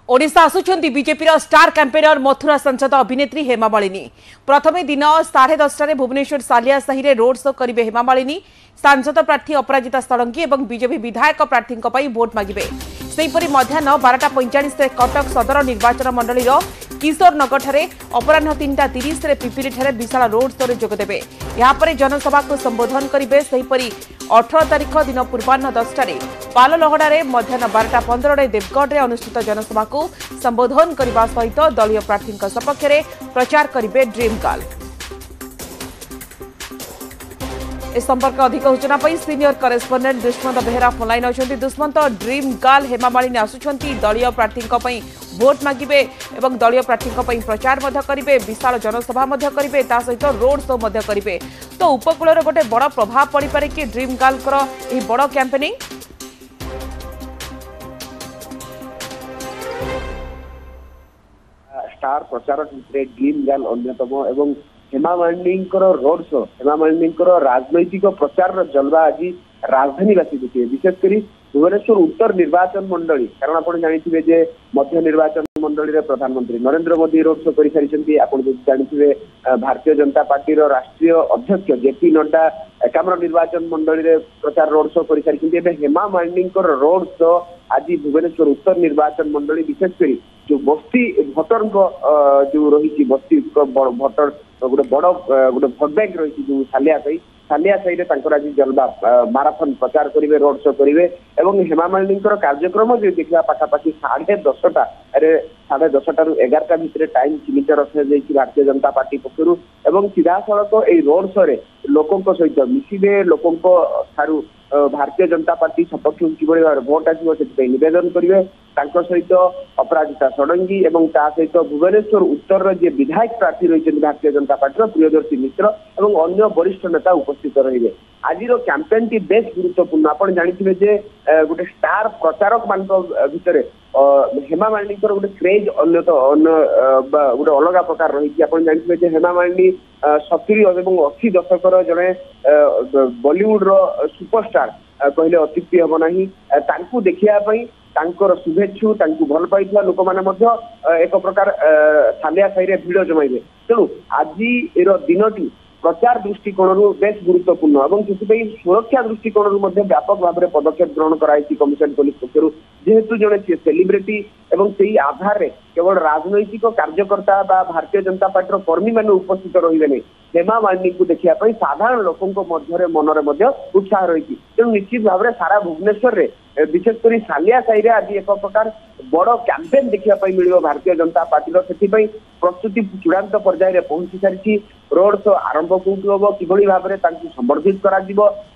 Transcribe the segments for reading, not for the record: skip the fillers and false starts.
ओडिशा आसुचंती BJP star campaigner Mathura सांसद अभिनेत्री हेमा मालिनी प्रथम दिन 10:30 भुवनेश्वर सालिया साहि रोड शो करेंगे हेमा मालिनी। सांसद प्रार्थी अपराजिता षडंगी और बीजेपी विधायक प्रार्थी भोट मागिबे। सेहीपरि मध्याह्न 12:45 कटक सदर निर्वाचन मंडल किशोर नगर ठारे अपराह 3:30 पिपिली ठारे विशाल रोड शो जोगदेवे। यापर जनसभा को संबोधन करेंगे। सेहीपरि 18 तारिख दिन पूर्वाह्न 10 पाललहड़ा मध्याह्न 12:15 देवगढ़ में अनुष्ठित जनसभा को संबोधन करने सहित दलीय प्रार्थी सपक्ष में प्रचार करेंगे ड्रीम गर्ल। इस संपर्क अधिक सूचना senior correspondent Dushmant Behera phone line अच्छा। दुष्मंत, ड्रीम गर्ल हेमा मालिनी आसुचंती दलीय प्रार्थी भोट मागिबे और दलीय प्रार्थी प्रचार करेंगे, विशाल जनसभा करेंगे, सहित रोड शो करेंगे। तो उपकूल गोटे बड़ प्रभाव पड़ पारे कि ड्रीम गर्ल बड़ कैंपेनिंग। स्टार प्रचारक ड्रीम गर्ल अन्यतम एवं हेमा मालिनी रोड शो हेमा मालिनी राजनैतिक प्रचार जलवा आज राजधानीवासी देखिए, विशेषकर भुवनेश्वर उत्तर निर्वाचन मंडली। कारण आप जानते मध्य निर्वाचन मंडली रे प्रधानमंत्री नरेंद्र मोदी रोड शो कर सारी। आप जानते भारतीय जनता पार्टी राष्ट्रीय अध्यक्ष जेपी नड्डा 51 निर्वाचन मंडली रे प्रचार रोड शो कर सारी। हेमा मालिनी रोड शो आज भुवनेश्वर उत्तर निर्वाचन मंडली विशेषकर जो बस्ती भोटर जो रही बस्ती भोटर गोटे बड़ गोटे भोट बैंक रही जो सालिया साहि आज जलवा माराथन प्रचार करेंगे, रोड शो करेंगे। हेमा मालिनी कार्यक्रम जो देखा पाखापाखि 10:30 10:30 ରୁ 11ଟା भितर टाइम सीमित रखा भारतीय जनता पार्टी पक्षर सीधा सड़क यही रोड शो लोकों सहित मिसबे, लोकों ठारू भारतीय जनता पार्टी सपक्ष कि भाव भोट आसो से नवेदन करेंगे। सहित अपराजिता षडंगी और सहित भुवनेश्वर उत्तर जे विधायक प्रार्थी रही भारतीय जनता पार्टी प्रियदर्शी मिश्र और अन्य वरिष्ठ नेता उपस्थित रहे। आज कैंपेन टी बेस गुरुत्वपूर्ण। आप जानते गोटे स्टार प्रचारक मान भितर हेमा मालिनी गोटे क्रेज अन्य गोटे अलग प्रकार रही। आप जानते हेमा मालिनी 70 और 80 दशकर जड़े बॉलीवुड रो सुपरस्टार कहले अत्युक्ति हम ना। देखापी शुभेच्छु भल पाई लोक मैंने एक प्रकार सालिया साहि भिड़ जमाइबे। तेणु आज दिन प्रचार दृष्टिकोण बेस गुरुत्वपूर्ण और सुरक्षा दृष्टिकोण व्यापक भाव में पदक्षेप ग्रहण कराई कमिशन पुलिस पक्षर। जेहेतु जड़े सेलिब्रिटी और से आधार में केवल राजनैतिक कार्यकर्ता भारतीय जनता पार्टी कर्मी मैंने उपस्थित रही हेमा मालिनी को देखापी साधारण लोकों मनरे उत्साह रही। तेणु निश्चित भाव में सारा भुवनेश्वर में विशेषकर सालिया साहि आज एक प्रकार बड़ कैंपेन देखापी मिल भारतीय जनता पार्टी से प्रस्तुति चूड़ांत पर्यायर पहुंची सारी। रोड शो आरंभ कौटू हम कि भाव में संबर्धित कर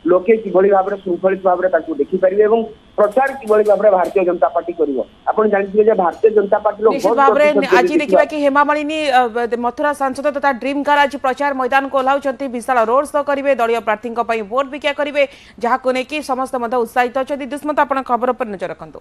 लोके कि भाव में श्रृंखलित भाव में देखिपारे और प्रचार कि भाव में भारतीय जनता पार्टी कर। आप जानते भारतीय जनता पार्टी आज देखा कि हेमा मालिनी मथुरा सांसद तथा ड्रीम गर्ल आज प्रचार मैदान को ओह्लाउछंती, विशाल रोड शो करेंगे, दलीय प्रार्थी भोट भिक्षा करेंगे, जहां को लेकिन समस्त उत्साहित अच्छा। दुष्मंत आप खबर पर नजर रखु।